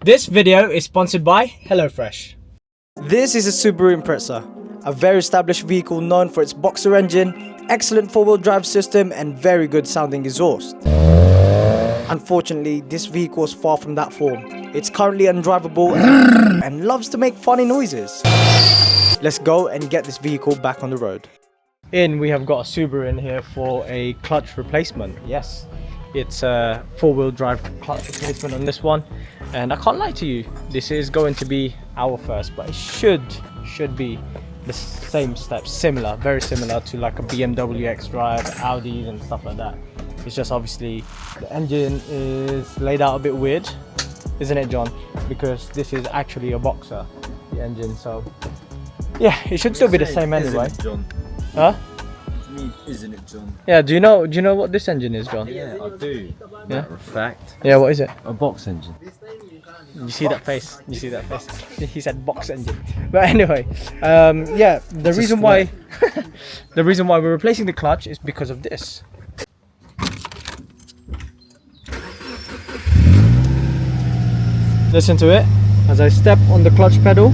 This video is sponsored by HelloFresh. This is a Subaru Impreza, a very established vehicle known for its boxer engine, excellent four-wheel drive system and very good sounding exhaust. Unfortunately, this vehicle is far from that form. It's currently undrivable and loves to make funny noises. Let's go and get this vehicle back on the road. We have got a Subaru in here for a clutch replacement. Yes, it's a four-wheel drive clutch replacement on this one, and I can't lie to you, this is going to be our first, but it should be the same steps, very similar to like a BMW X-Drive, Audis and stuff like that. It's just obviously the engine is laid out a bit weird, isn't it, John? Because this is actually a boxer, the engine, so yeah, it should still be the same anyway. Isn't it, John? Huh? Isn't it, John? Yeah, do you know what this engine is, John? Yeah, I do. Matter of fact. Yeah, what is it? A box engine. You see that face? You see that face? He said box engine. But anyway, yeah, the reason why we're replacing the clutch is because of this. Listen to it as I step on the clutch pedal.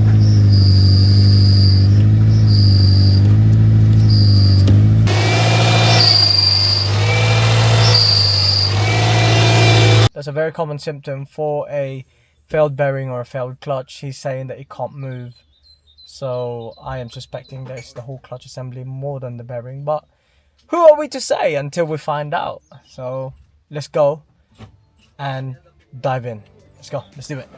That's a very common symptom for a failed bearing or a failed clutch. He's saying that it can't move. So I am suspecting that it's the whole clutch assembly more than the bearing. But who are we to say until we find out? So let's go and dive in. Let's go. Let's do it.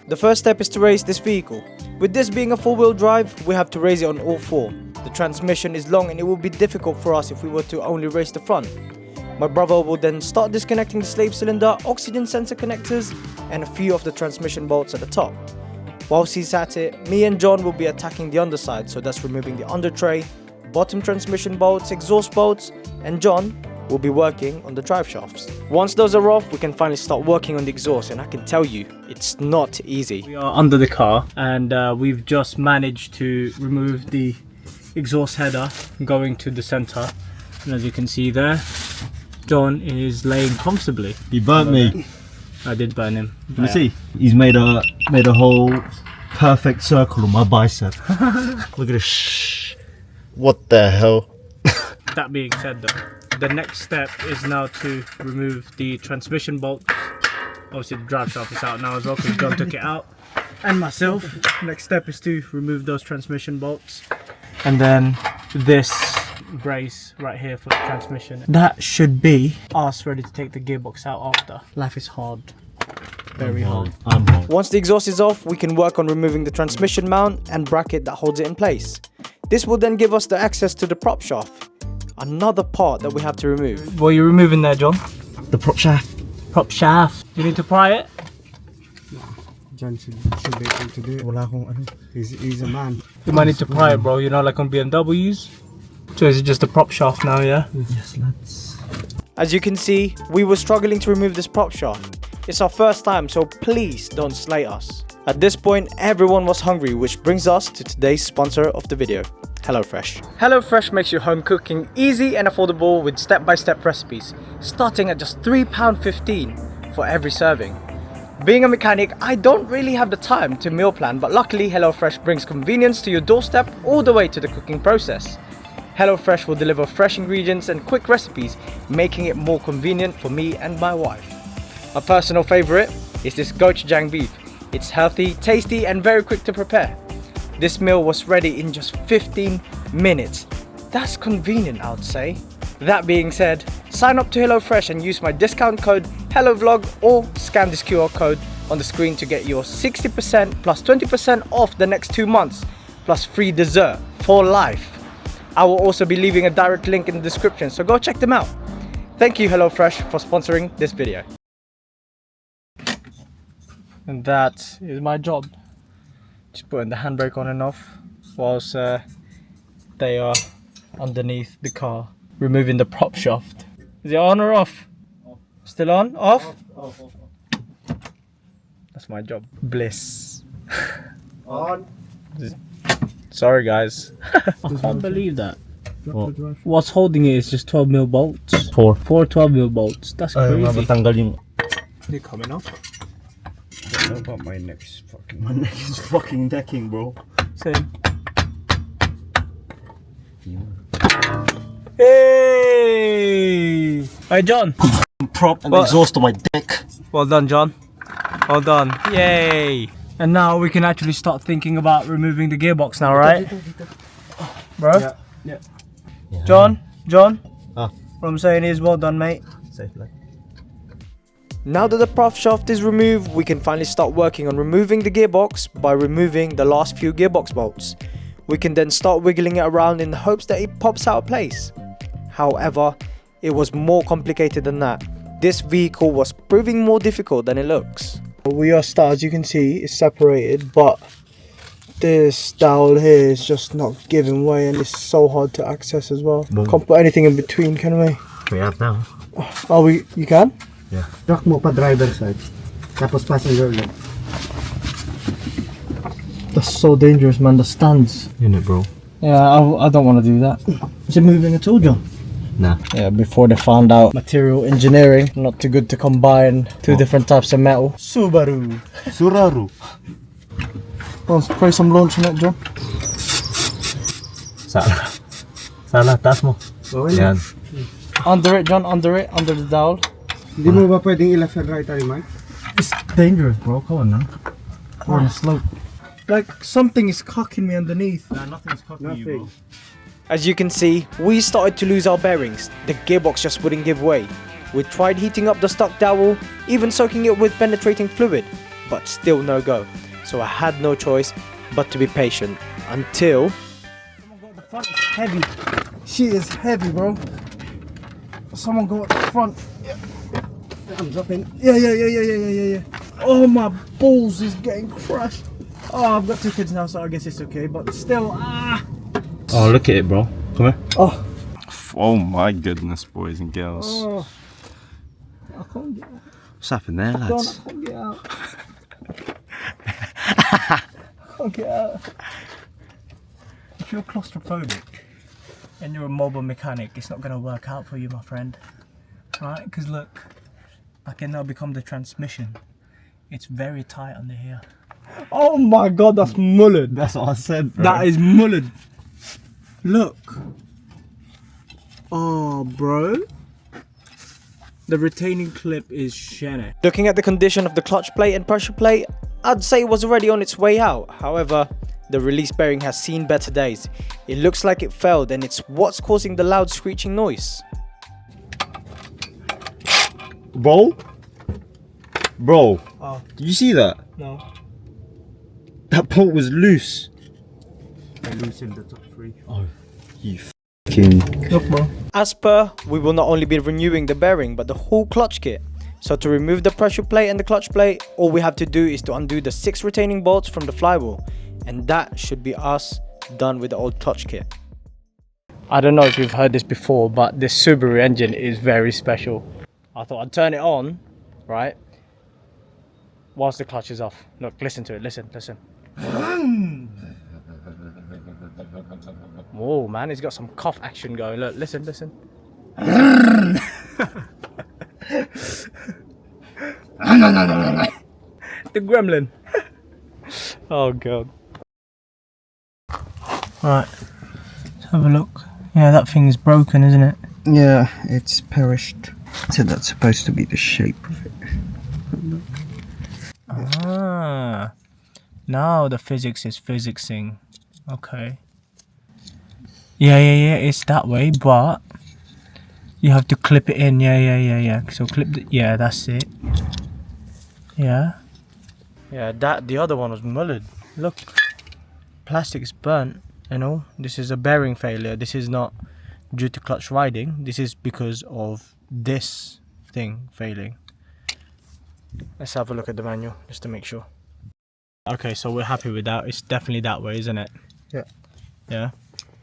The first step is to raise this vehicle. With this being a four-wheel drive, we have to raise it on all four. The transmission is long and it will be difficult for us if we were to only raise the front. My brother will then start disconnecting the slave cylinder, oxygen sensor connectors and a few of the transmission bolts at the top. Whilst he's at it, me and John will be attacking the underside, so that's removing the under tray, bottom transmission bolts, exhaust bolts, and John will be working on the drive shafts. Once those are off, we can finally start working on the exhaust, and I can tell you, it's not easy. We are under the car and we've just managed to remove the exhaust header going to the center, and as you can see there, John is laying comfortably. He burnt me. I did burn him. You see, he's made a whole perfect circle on my bicep. Look at this. What the hell? That being said though, the next step is now to remove the transmission bolts. Obviously the drive shaft is out now as well because John took it out. And myself. Next step is to remove those transmission bolts. And then this brace right here for the transmission. That should be us ready to take the gearbox out after. Life is hard. Very hard. Once the exhaust is off, we can work on removing the transmission mount and bracket that holds it in place. This will then give us the access to the prop shaft. Another part that we have to remove. What are you removing there, John? The prop shaft. Prop shaft. You need to pry it? John should be able to do it. He's a man. You might need to pry it, bro. You know, like on BMWs. So is it just a prop shaft now, yeah? Yes, lads. As you can see, we were struggling to remove this prop shaft. It's our first time, so please don't slate us. At this point, everyone was hungry, which brings us to today's sponsor of the video, HelloFresh. HelloFresh makes your home cooking easy and affordable with step-by-step recipes, starting at just £3.15 for every serving. Being a mechanic, I don't really have the time to meal plan, but luckily HelloFresh brings convenience to your doorstep all the way to the cooking process. HelloFresh will deliver fresh ingredients and quick recipes, making it more convenient for me and my wife. My personal favorite is this gochujang beef. It's healthy, tasty and very quick to prepare. This meal was ready in just 15 minutes. That's convenient, I would say. That being said, sign up to HelloFresh and use my discount code HELLOVLOG or scan this QR code on the screen to get your 60% plus 20% off the next 2 months, plus free dessert for life. I will also be leaving a direct link in the description, so go check them out. Thank you HelloFresh for sponsoring this video. And that is my job. Just putting the handbrake on and off whilst they are underneath the car. Removing the prop shaft. Is it on or off? Off. Still on? Off? Off. That's my job. Bliss. On. Sorry guys. I can't believe that. What's holding it is just 12mm bolts. Four 12mm bolts. That's crazy. Matanggal yung... They're coming off. But my neck's fucking. My neck is fucking decking, bro. Same. Hey! Hey, John. Prop and What? exhaust on my dick. Well done, John. Well done. Yay! And now we can actually start thinking about removing the gearbox now, right? Bro? Yeah. John? Ah. What I'm saying is, well done, mate. Safely. Now that the prop shaft is removed, we can finally start working on removing the gearbox by removing the last few gearbox bolts. We can then start wiggling it around in the hopes that it pops out of place. However, it was more complicated than that. This vehicle was proving more difficult than it looks. We are as you can see, it's separated, but this dowel here is just not giving way and it's so hard to access as well. Boom. Can't put anything in between, can we? We have now. Oh, you can? Yeah. Rock mo pa driver side. Tapos passenger ulit. That's so dangerous, man, the stands. In it, bro. Yeah, I don't want to do that. Is it moving at all, John? Nah. Yeah, before they found out material engineering, not too good to combine two different types of metal. Subaru. Subaru. Let's spray some launch on it, John. Sana, taas mo. Yan. Under it, John, under the dowel. Hindi mo ba pwedeng i-left and right, Mike? It's dangerous, bro. Come on now. We're on a slope. Like something is cocking me underneath. Nah, nothing's cocking you, bro. As you can see, we started to lose our bearings. The gearbox just wouldn't give way. We tried heating up the stuck dowel, even soaking it with penetrating fluid, but still no go. So I had no choice but to be patient until... Oh my god, the front is heavy. She is heavy, bro. Someone go at the front. I'm dropping. Yeah. Oh, my balls is getting crushed. Oh, I've got two kids now, so I guess it's okay, but still, Oh, look at it, bro. Come here. Oh, Oh my goodness, boys and girls. oh. I can't get out. What's happened there, John, lads? I can't get out. I can't get out. If you're claustrophobic and you're a mobile mechanic, it's not going to work out for you, my friend. Right? Because look, I can now become the transmission. It's very tight under here. Oh my god, that's mullered. That's what I said, bro. That is mullered. Look. Oh, bro. The retaining clip is shanny. Looking at the condition of the clutch plate and pressure plate, I'd say it was already on its way out. However, the release bearing has seen better days. It looks like it failed and it's what's causing the loud screeching noise. Bro? Bro. Oh. Did you see that? No. That bolt was loose. I loosened the top three. Oh, you fucking... Look, bro. As per, we will not only be renewing the bearing but the whole clutch kit. So to remove the pressure plate and the clutch plate, all we have to do is to undo the 6 retaining bolts from the flywheel. And that should be us done with the old clutch kit. I don't know if you've heard this before, but this Subaru engine is very special. I thought I'd turn it on, right? Whilst the clutch is off. Look, listen to it, listen. Whoa, man, he's got some cough action going. Look, listen. The gremlin. Oh god. Right, let's have a look. Yeah, that thing's broken, isn't it? Yeah, it's perished. So that's supposed to be the shape of it. Ah, now the physics is physicsing. Okay. Yeah, it's that way, but you have to clip it in. Yeah. So clip the, yeah, that's it. Yeah, that the other one was mullered. Look, plastic is burnt. You know, this is a bearing failure. This is not due to clutch riding. This is because of this thing failing. Let's have a look at the manual just to make sure. Okay, so we're happy with that. It's definitely that way, isn't it? Yeah.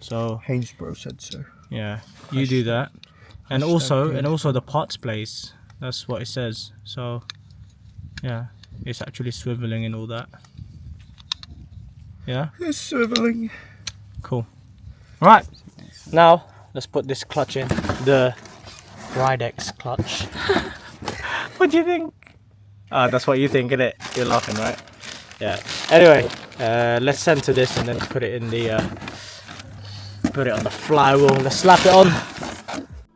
So Hainsborough said so. yeah, you do that, and also the parts place. That's what it says. So yeah, it's actually swiveling and all that. Yeah. It's swiveling. Cool. Right. Now let's put this clutch in. The Ridex clutch. What do you think? That's what you think, innit? You're laughing, right? Yeah. Anyway, let's center this and then put it in the put it on the flywheel. Let's slap it on.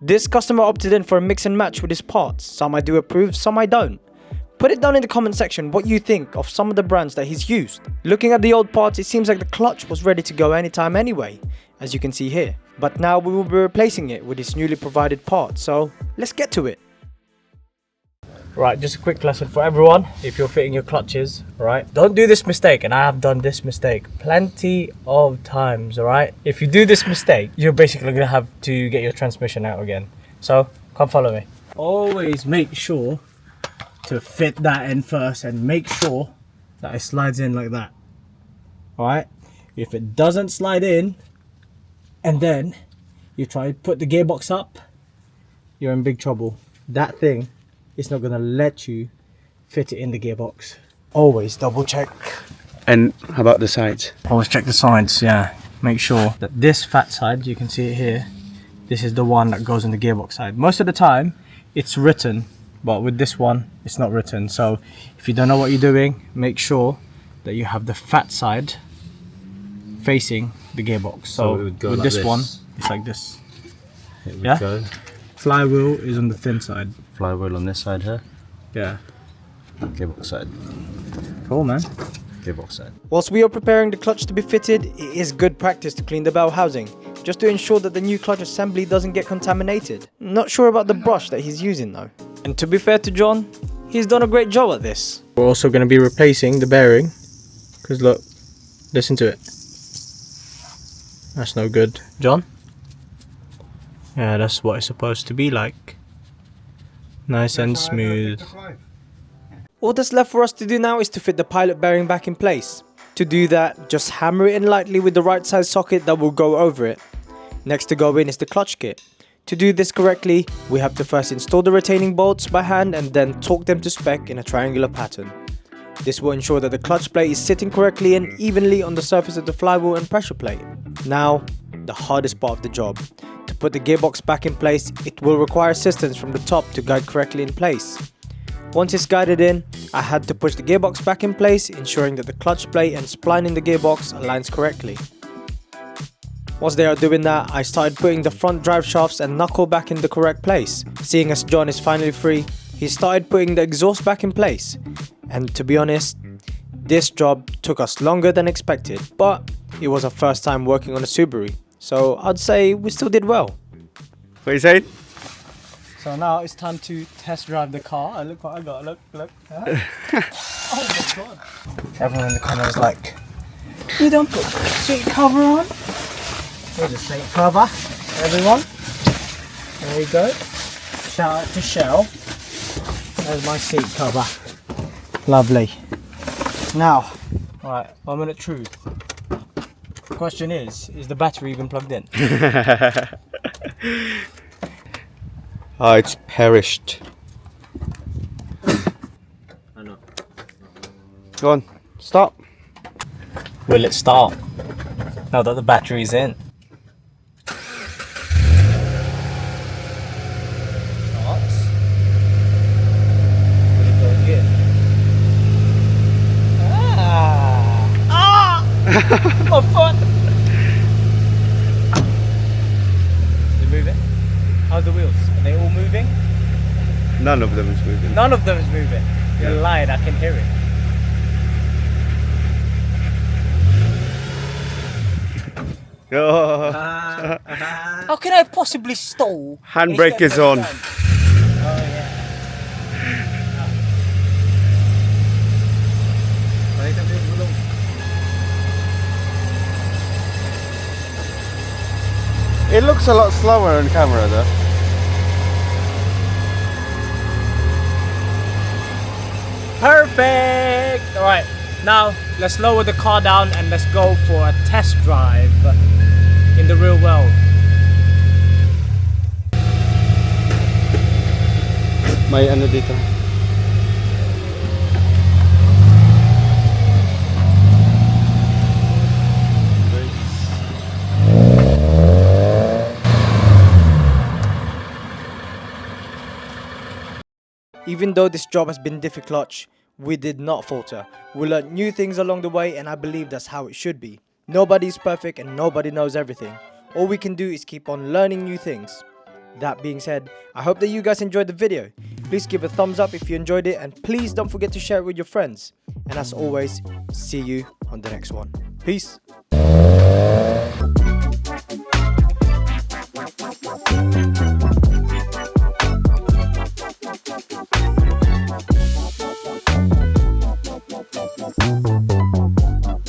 This customer opted in for a mix and match with his parts. Some I do approve, some I don't. Put it down in the comment section what you think of some of the brands that he's used. Looking at the old parts, it seems like the clutch was ready to go anytime anyway, as you can see here. But now we will be replacing it with his newly provided parts, so let's get to it. Right, just a quick lesson for everyone. If you're fitting your clutches, right, don't do this mistake. And I have done this mistake plenty of times, all right? If you do this mistake, you're basically gonna have to get your transmission out again. So come follow me. Always make sure to fit that in first and make sure that it slides in like that. All right, if it doesn't slide in and then you try to put the gearbox up, you're in big trouble. That thing is not gonna let you fit it in the gearbox. Always double check. And how about the sides? Always check the sides, yeah. Make sure that this fat side, you can see it here, this is the one that goes on the gearbox side. Most of the time it's written, but with this one it's not written. So if you don't know what you're doing, make sure that you have the fat side facing the gearbox. So it would go with like this this. one, it's like this. It would Yeah? go. Flywheel is on the thin side. Flywheel on this side here. Yeah. Gearbox side. Cool, man. Gearbox side. Whilst we are preparing the clutch to be fitted, it is good practice to clean the bell housing, just to ensure that the new clutch assembly doesn't get contaminated. Not sure about the brush that he's using though. And to be fair to John, he's done a great job at this. We're also going to be replacing the bearing, because look, listen to it. That's no good. John? Yeah, that's what it's supposed to be like. Nice and smooth. All that's left for us to do now is to fit the pilot bearing back in place. To do that, just hammer it in lightly with the right size socket that will go over it. Next to go in is the clutch kit. To do this correctly, we have to first install the retaining bolts by hand and then torque them to spec in a triangular pattern. This will ensure that the clutch plate is sitting correctly and evenly on the surface of the flywheel and pressure plate. Now, the hardest part of the job. To put the gearbox back in place, it will require assistance from the top to guide correctly in place. Once it's guided in, I had to push the gearbox back in place, ensuring that the clutch plate and spline in the gearbox aligns correctly. Once they are doing that, I started putting the front drive shafts and knuckle back in the correct place. Seeing as John is finally free, he started putting the exhaust back in place. And to be honest, this job took us longer than expected, but it was our first time working on a Subaru, so I'd say we still did well. What are you saying? So now it's time to test drive the car. Look what I got, look. Huh? Oh my god. Everyone in the corner is like, you don't put the seat cover on? Here's a seat cover, everyone. There you go. Shout out to Shell. There's my seat cover. Lovely. Now, right, 1 minute truth. The question is the battery even plugged in? Oh, it's perished. I know. Go on, stop. Will it start now that the battery's in? Starts. Will it go again? My foot! Is it moving? How's the wheels? Are they all moving? None of them is moving. None of them is moving. You're lying, I can hear it. Oh, How can I possibly stall? handbrake is on. Oh yeah. It looks a lot slower on camera though. Perfect! Alright, now let's lower the car down and let's go for a test drive in the real world. May ano dito. Even though this job has been difficult, we did not falter. We learned new things along the way, and I believe that's how it should be. Nobody is perfect and nobody knows everything. All we can do is keep on learning new things. That being said, I hope that you guys enjoyed the video. Please give a thumbs up if you enjoyed it, and please don't forget to share it with your friends. And as always, see you on the next one. Peace.